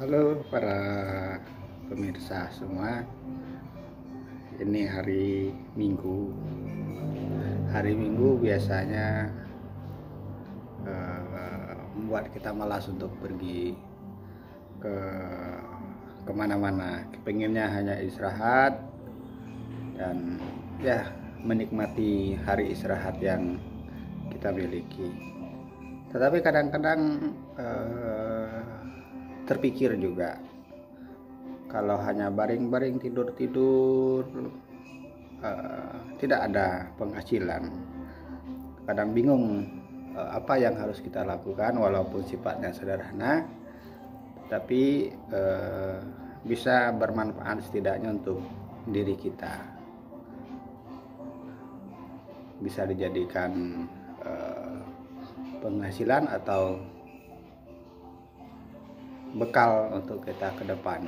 Halo para pemirsa semua. Ini hari Minggu. Hari Minggu biasanya membuat kita malas untuk pergi ke kemana-mana. Pengennya hanya istirahat dan ya menikmati hari istirahat yang kita miliki. Tetapi kadang-kadang terpikir juga, kalau hanya baring-baring tidur-tidur tidak ada penghasilan. Kadang bingung apa yang harus kita lakukan, walaupun sifatnya sederhana tapi bisa bermanfaat setidaknya untuk diri kita, bisa dijadikan penghasilan atau bekal untuk kita ke depan.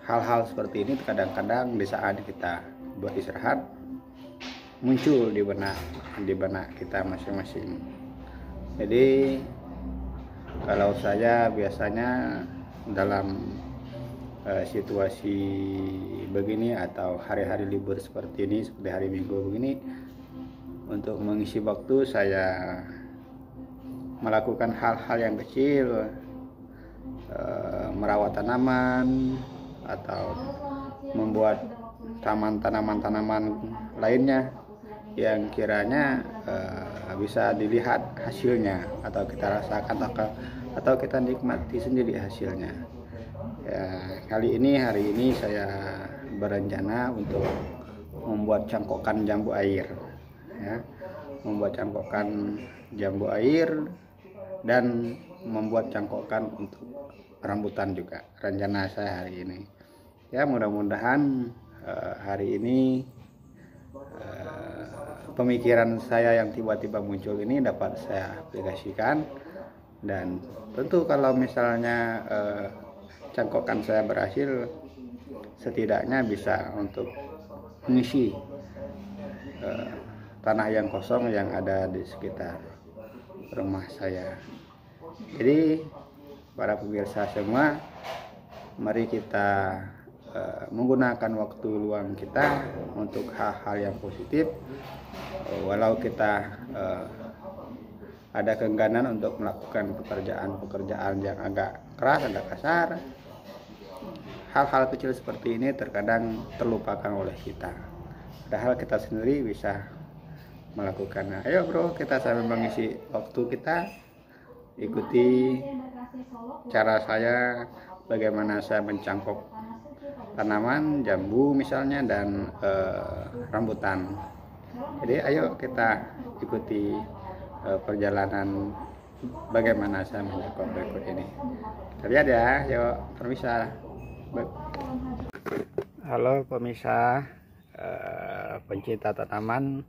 Hal-hal seperti ini kadang-kadang di saat kita beristirahat muncul di benak kita masing-masing. Jadi kalau saya biasanya dalam situasi begini atau hari-hari libur seperti ini, seperti hari Minggu begini, untuk mengisi waktu saya melakukan hal-hal yang kecil, merawat tanaman atau membuat tanaman lainnya yang kiranya bisa dilihat hasilnya atau kita rasakan atau kita nikmati sendiri hasilnya. Ya, hari ini saya berencana untuk membuat cangkokan jambu air, ya, membuat cangkokan jambu air dan membuat cangkokan untuk rambutan juga. Rencana saya hari ini, ya, mudah-mudahan hari ini pemikiran saya yang tiba-tiba muncul ini dapat saya aplikasikan. Dan tentu kalau misalnya cangkokan saya berhasil, setidaknya bisa untuk mengisi tanah yang kosong yang ada di sekitar rumah saya. Jadi para pemirsa semua, mari kita menggunakan waktu luang kita untuk hal-hal yang positif. Walau kita ada keengganan untuk melakukan pekerjaan yang agak keras, agak kasar, hal-hal kecil seperti ini terkadang terlupakan oleh kita, padahal kita sendiri bisa melakukannya. Ayo bro, kita sambil mengisi waktu kita, ikuti cara saya bagaimana saya mencangkok tanaman jambu misalnya dan rambutan. Jadi ayo kita ikuti perjalanan bagaimana saya mencangkok berikut ini. Kita lihat ya, yuk pemirsa. Halo pemirsa pencinta tanaman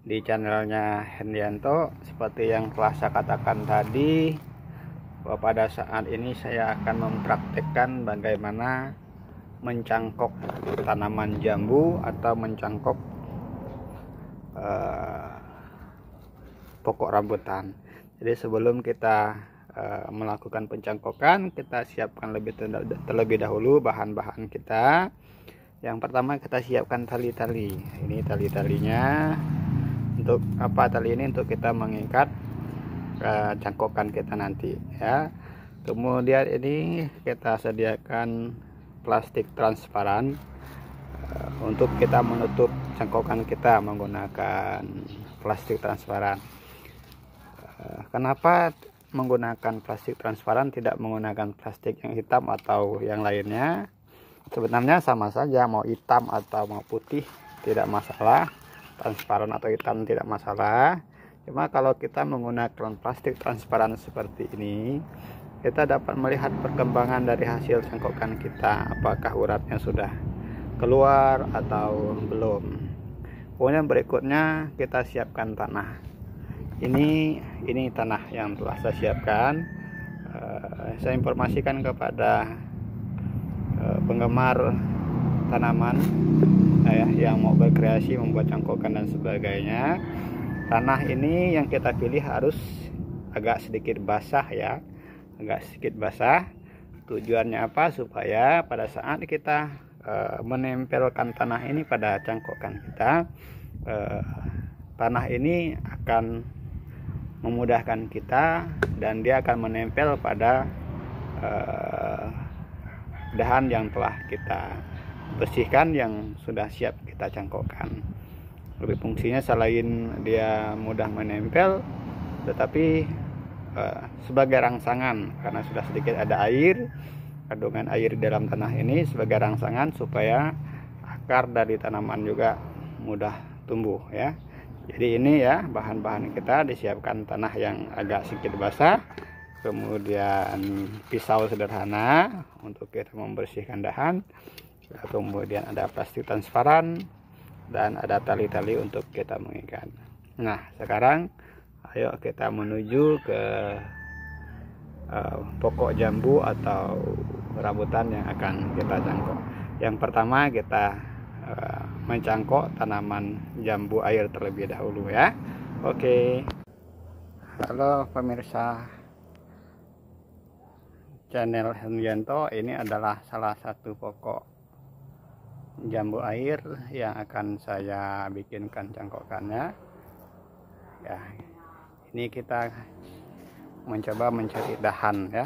di channelnya Hendianto. Seperti yang telah saya katakan tadi, bahwa pada saat ini saya akan mempraktekkan bagaimana mencangkok tanaman jambu atau mencangkok pokok rambutan. Jadi sebelum kita melakukan pencangkokan, kita siapkan terlebih dahulu bahan-bahan kita. Yang pertama, kita siapkan tali-tali. Ini tali-talinya. Untuk apa tali ini? Untuk kita mengikat cangkokan kita nanti, ya. Kemudian ini kita sediakan plastik transparan untuk kita menutup cangkokan kita menggunakan plastik transparan. Kenapa menggunakan plastik transparan, tidak menggunakan plastik yang hitam atau yang lainnya? Sebenarnya sama saja, mau hitam atau mau putih tidak masalah, transparan atau hitam tidak masalah. Cuma kalau kita menggunakan plastik transparan seperti ini, kita dapat melihat perkembangan dari hasil cangkokan kita, apakah uratnya sudah keluar atau belum. Kemudian berikutnya kita siapkan tanah. Ini tanah yang telah saya siapkan. Saya informasikan kepada penggemar tanaman yang mau berkreasi, membuat cangkokan dan sebagainya. Tanah ini yang kita pilih harus agak sedikit basah, ya, agak sedikit basah. Tujuannya apa? Supaya pada saat kita menempelkan tanah ini pada cangkokan kita, tanah ini akan memudahkan kita dan dia akan menempel pada dahan yang telah kita bersihkan, yang sudah siap kita cangkokkan. Lebih fungsinya selain dia mudah menempel, tetapi sebagai rangsangan, karena sudah sedikit ada air, kandungan air di dalam tanah ini sebagai rangsangan supaya akar dari tanaman juga mudah tumbuh ya. Jadi ini ya bahan-bahan kita disiapkan, tanah yang agak sedikit basah, kemudian pisau sederhana untuk kita membersihkan dahan, kemudian ada plastik transparan, dan ada tali-tali untuk kita mengikat. Nah sekarang ayo kita menuju ke pokok jambu atau rambutan yang akan kita cangkok. Yang pertama kita mencangkok tanaman jambu air terlebih dahulu ya. Oke. Halo pemirsa channel Hendrianto, ini adalah salah satu pokok jambu air yang akan saya bikinkan cangkokannya ya. Ini kita mencoba mencari dahan ya,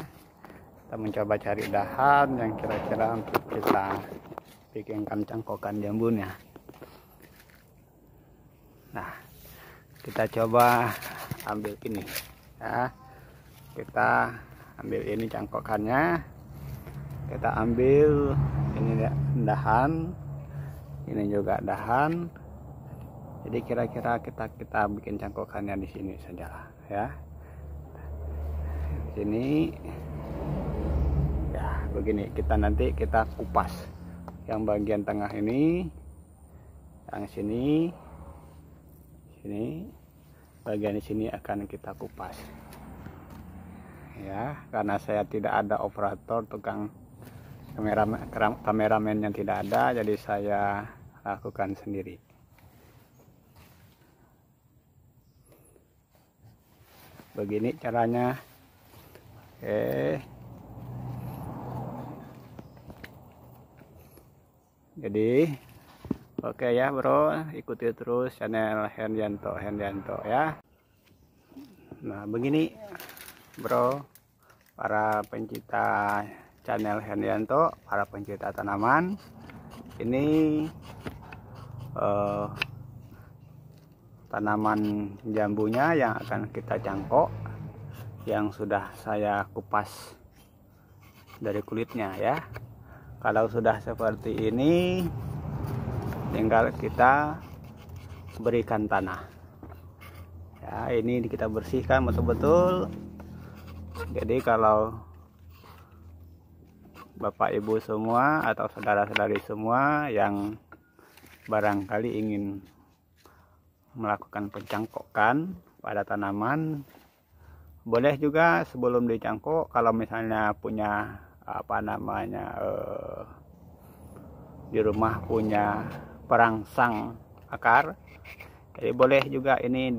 kita mencoba cari dahan yang kira-kira untuk kita bikinkan cangkokan jambunya. Nah kita coba ambil ini ya, kita ambil ini cangkokannya, kita ambil ini dahan, ini juga dahan. Jadi kira-kira kita bikin cangkokannya di sini saja ya. Di sini ya begini, kita nanti kita kupas yang bagian tengah ini, yang sini, bagian di sini akan kita kupas ya, karena saya tidak ada operator, tukang kameramen yang tidak ada, jadi saya lakukan sendiri. Begini caranya. Jadi oke ya bro, ikuti terus channel Hendrianto ya. Nah begini bro, para pencinta channel Hendrianto, para pencinta tanaman, ini tanaman jambunya yang akan kita cangkok, yang sudah saya kupas dari kulitnya ya. Kalau sudah seperti ini, tinggal kita berikan tanah ya. Ini kita bersihkan betul-betul. Jadi kalau bapak ibu semua atau saudara-saudari semua yang barangkali ingin melakukan pencangkokan pada tanaman, boleh juga sebelum dicangkok, kalau misalnya punya di rumah punya perangsang akar, jadi boleh juga ini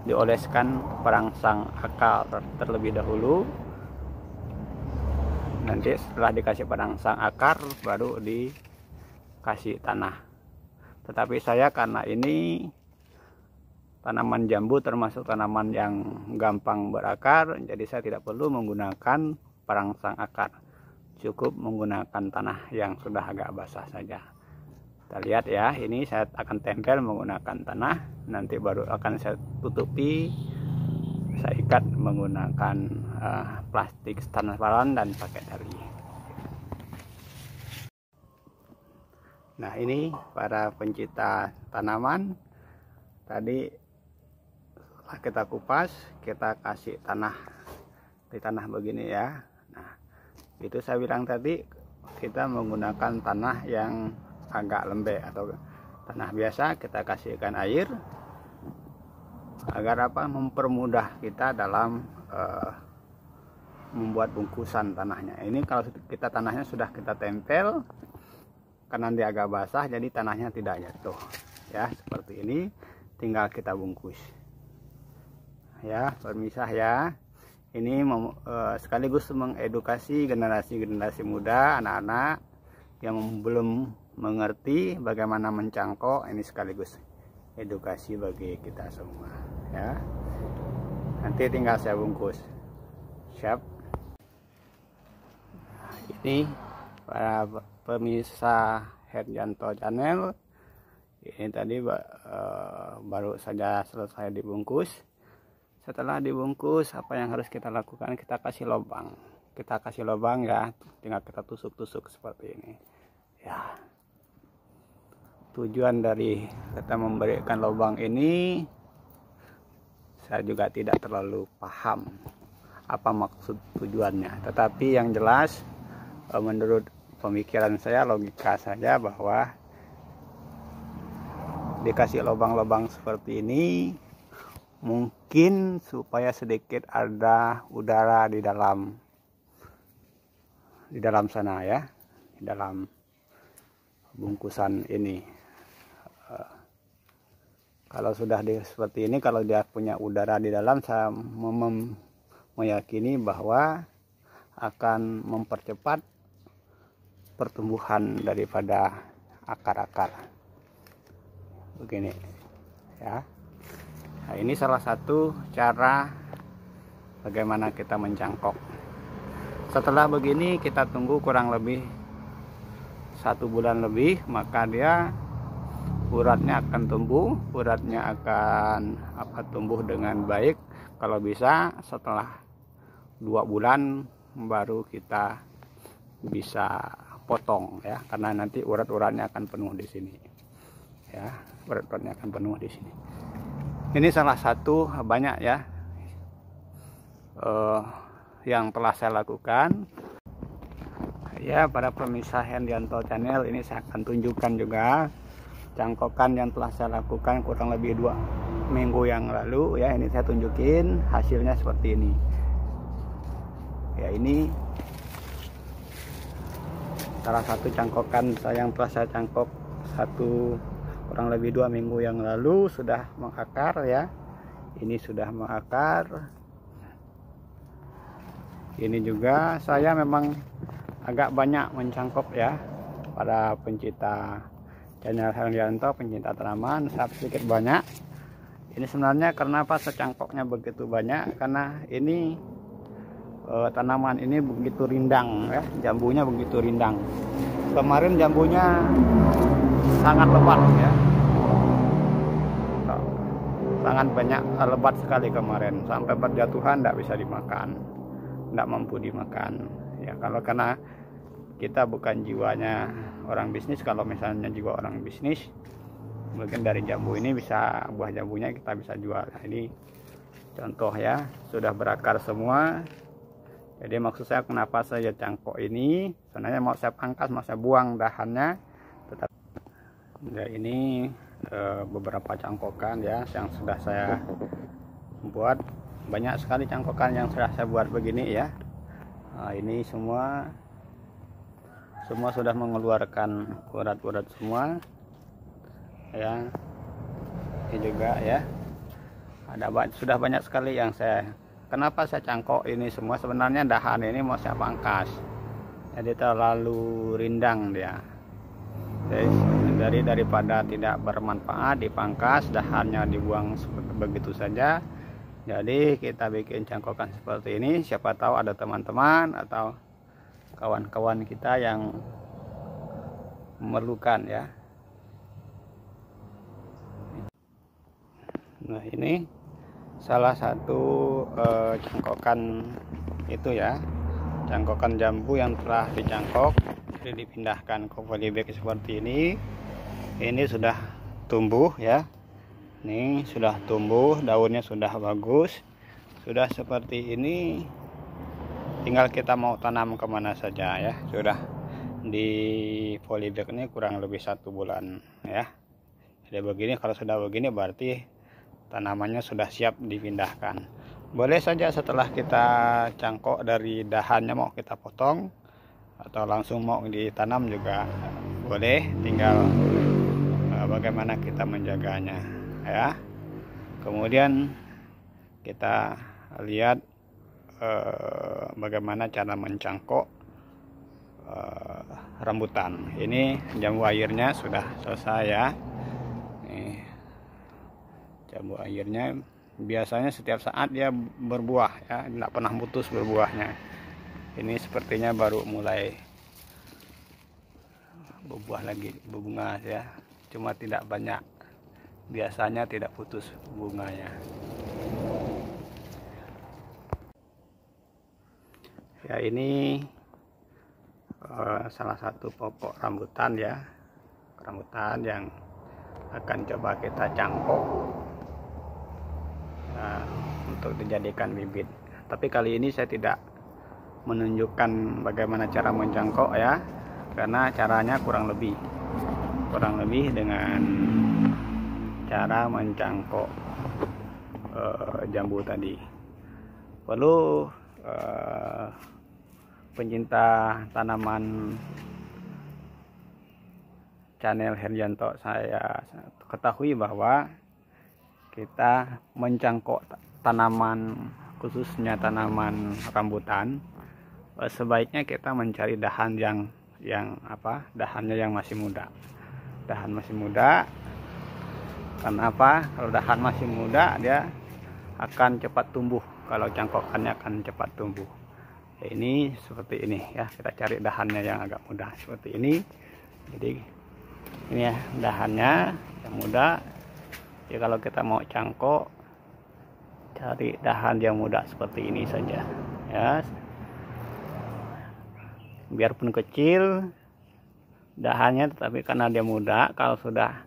dioleskan perangsang akar terlebih dahulu. Nanti setelah dikasih perangsang akar baru dikasih tanah. Tetapi saya karena ini tanaman jambu termasuk tanaman yang gampang berakar, jadi saya tidak perlu menggunakan perangsang akar, cukup menggunakan tanah yang sudah agak basah saja. Kita lihat ya, ini saya akan tempel menggunakan tanah, nanti baru akan saya tutupi, saya ikat menggunakan plastik transparan dan pakai tali. Nah ini para pencinta tanaman, tadi setelah kita kupas, kita kasih tanah di tanah begini ya. Nah itu saya bilang tadi, kita menggunakan tanah yang agak lembek atau tanah biasa, kita kasihkan air agar apa, mempermudah kita dalam membuat bungkusan tanahnya. Ini kalau kita tanahnya sudah kita tempel, karena dia agak basah, jadi tanahnya tidak jatuh ya. Seperti ini, tinggal kita bungkus ya, bermisah ya. ini sekaligus mengedukasi generasi muda, anak-anak yang belum mengerti bagaimana mencangkok. Ini sekaligus edukasi bagi kita semua ya. Nanti tinggal saya bungkus. Siap. Ini para pemirsa Herdianto Channel, ini tadi baru saja selesai dibungkus. Setelah dibungkus, apa yang harus kita lakukan? Kita kasih lubang ya, tinggal kita tusuk-tusuk seperti ini ya. Tujuan dari kita memberikan lubang ini, saya juga tidak terlalu paham apa maksud tujuannya, tetapi yang jelas menurut pemikiran saya, logika saja, bahwa dikasih lubang-lubang seperti ini mungkin supaya sedikit ada udara di dalam sana ya, di dalam bungkusan ini. Kalau sudah seperti ini, kalau dia punya udara di dalam, saya meyakini bahwa akan mempercepat pertumbuhan daripada akar-akar begini ya. Nah, ini salah satu cara bagaimana kita mencangkok. Setelah begini kita tunggu kurang lebih 1 bulan lebih, maka dia uratnya akan tumbuh dengan baik. Kalau bisa setelah 2 bulan baru kita bisa potong ya, karena nanti urat-uratnya akan penuh di sini ya, urat-uratnya akan penuh di sini. Ini salah satu banyak ya yang telah saya lakukan ya. Pada pemirsa Herdianto Channel, ini saya akan tunjukkan juga cangkokan yang telah saya lakukan kurang lebih 2 minggu yang lalu ya. Ini saya tunjukin hasilnya seperti ini ya. Ini salah satu cangkokan yang telah saya cangkok kurang lebih 2 minggu yang lalu, sudah mengakar ya. Ini sudah mengakar. Ini juga saya memang agak banyak mencangkok ya. Para pencinta channel Herdianto, pencinta tanaman, saya sedikit banyak. Ini sebenarnya kenapa secangkoknya begitu banyak, karena ini tanaman ini begitu rindang ya, jambunya begitu rindang. Kemarin jambunya sangat lebat ya, sangat banyak, lebat sekali kemarin, sampai berjatuhan, tidak bisa dimakan, tidak mampu dimakan ya. Kalau karena kita bukan jiwanya orang bisnis, kalau misalnya jiwa orang bisnis, mungkin dari jambu ini bisa, buah jambunya kita bisa jual. Nah, ini contoh ya, sudah berakar semua. Jadi maksud saya kenapa saya cangkok ini, sebenarnya mau saya pangkas, mau saya buang dahannya, tetapi ya, ini beberapa cangkokan ya yang sudah saya buat. Banyak sekali cangkokan yang sudah saya buat begini ya. Nah, ini semua sudah mengeluarkan urat-urat semua ya. Ini juga ya, sudah banyak sekali yang saya. Kenapa saya cangkok ini semua? Sebenarnya dahan ini mau saya pangkas, jadi terlalu rindang dia. Jadi daripada tidak bermanfaat dipangkas, dahannya dibuang begitu saja. Jadi kita bikin cangkokan seperti ini. Siapa tahu ada teman-teman atau kawan-kawan kita yang memerlukan ya. Nah, ini salah satu cangkokan itu ya, cangkokan jambu yang telah dicangkok, jadi dipindahkan ke polybag seperti ini. Ini sudah tumbuh ya, ini sudah tumbuh, daunnya sudah bagus, sudah seperti ini. Tinggal kita mau tanam kemana saja ya. Sudah di polybag ini kurang lebih 1 bulan ya. Jadi begini, kalau sudah begini berarti tanamannya sudah siap dipindahkan. Boleh saja setelah kita cangkok dari dahannya mau kita potong, atau langsung mau ditanam juga boleh, tinggal bagaimana kita menjaganya ya. Kemudian kita lihat bagaimana cara mencangkok rambutan. Ini jambu airnya sudah selesai ya. Nih, jambu airnya biasanya setiap saat dia berbuah ya, tidak pernah putus berbuahnya. Ini sepertinya baru mulai berbuah lagi, berbunga ya, cuma tidak banyak. Biasanya tidak putus bunganya. Ya, ini salah satu pokok rambutan ya, rambutan yang akan coba kita cangkok untuk dijadikan bibit. Tapi kali ini saya tidak menunjukkan bagaimana cara mencangkok ya, karena caranya kurang lebih dengan cara mencangkok jambu tadi. Perlu pencinta tanaman channel Heryanto saya ketahui bahwa kita mencangkok tanaman, khususnya tanaman rambutan, sebaiknya kita mencari dahan dahannya yang masih muda. Dahan masih muda. Karena apa? Kalau dahan masih muda dia akan cepat tumbuh. Kalau cangkokannya akan cepat tumbuh. Ya, ini seperti ini ya. Kita cari dahannya yang agak muda seperti ini. Jadi ini ya dahannya yang muda. Ya, kalau kita mau cangkok, cari dahan yang muda seperti ini saja. Ya. Biarpun kecil dahannya, tetapi karena dia muda, kalau sudah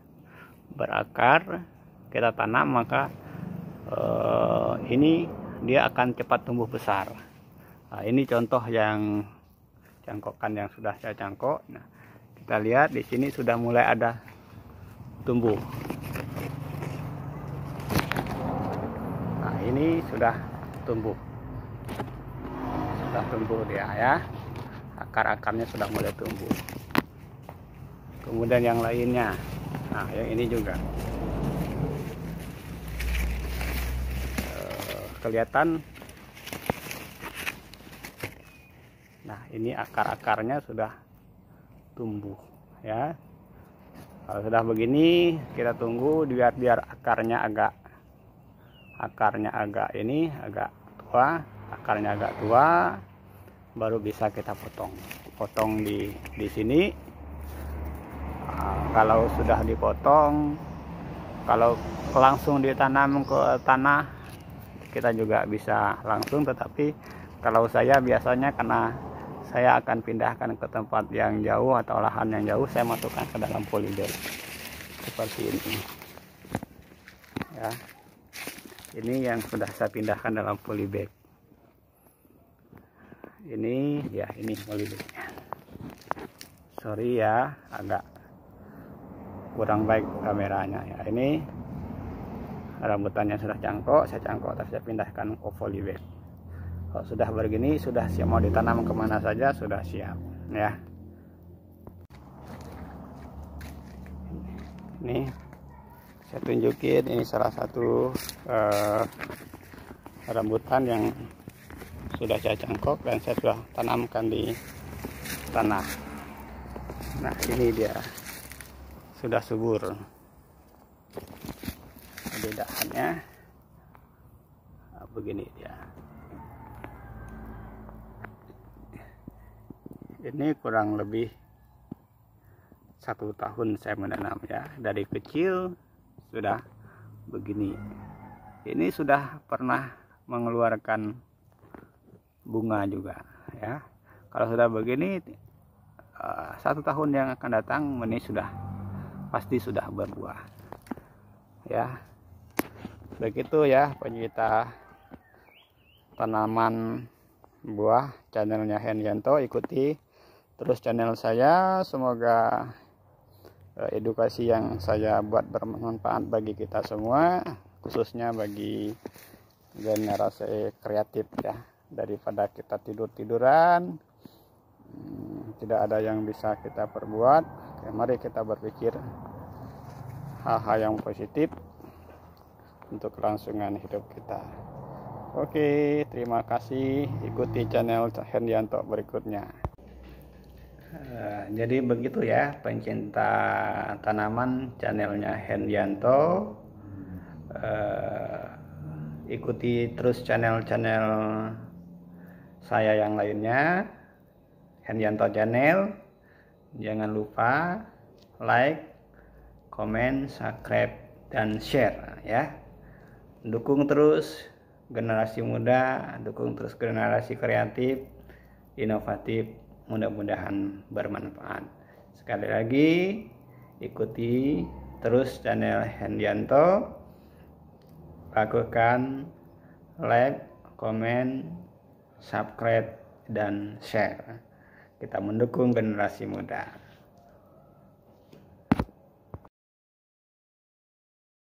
berakar kita tanam maka ini dia akan cepat tumbuh besar. Nah, ini contoh yang cangkokan yang sudah saya cangkok. Nah, kita lihat di sini sudah mulai ada tumbuh. Nah, ini sudah tumbuh dia ya, akar-akarnya sudah mulai tumbuh. Kemudian yang lainnya, nah yang ini juga kelihatan. Nah, ini akar-akarnya sudah tumbuh ya. Kalau sudah begini kita tunggu biar akarnya agak tua, baru bisa kita potong di sini. Kalau sudah dipotong, kalau langsung ditanam ke tanah kita juga bisa langsung, tetapi kalau saya biasanya karena saya akan pindahkan ke tempat yang jauh atau lahan yang jauh, saya masukkan ke dalam polybag seperti ini ya. Ini yang sudah saya pindahkan dalam polybag. Ini ya, ini polybagnya. Sorry ya, agak kurang baik kameranya ya. Ini rambutannya sudah saya cangkok terus saya pindahkan ke polybag. Kalau sudah begini, sudah siap mau ditanam kemana saja, sudah siap ya. Ini saya tunjukin, ini salah satu rambutan yang sudah saya cangkok dan saya sudah tanamkan di tanah. Nah, ini dia sudah subur. Ada dahannya begini dia. Ini kurang lebih 1 tahun saya menanam ya, dari kecil sudah begini. Ini sudah pernah mengeluarkan bunga juga ya. Kalau sudah begini 1 tahun yang akan datang ini pasti sudah berbuah ya. Begitu ya pencinta tanaman buah channelnya Heryanto, ikuti terus channel saya. Semoga edukasi yang saya buat bermanfaat bagi kita semua, khususnya bagi generasi kreatif ya. Daripada kita tidur-tiduran, tidak ada yang bisa kita perbuat, mari kita berpikir hal-hal yang positif untuk kelangsungan hidup kita. Oke, terima kasih. Ikuti channel Hendianto berikutnya. Jadi begitu ya pencinta tanaman, channelnya Hendianto. Ikuti terus channel-channel saya yang lainnya, Hendianto Channel. Jangan lupa like, komen, subscribe, dan share ya. Dukung terus generasi muda, dukung terus generasi kreatif, inovatif, mudah-mudahan bermanfaat. Sekali lagi, ikuti terus channel Hendianto, lakukan like, komen, subscribe, dan share. Kita mendukung generasi muda.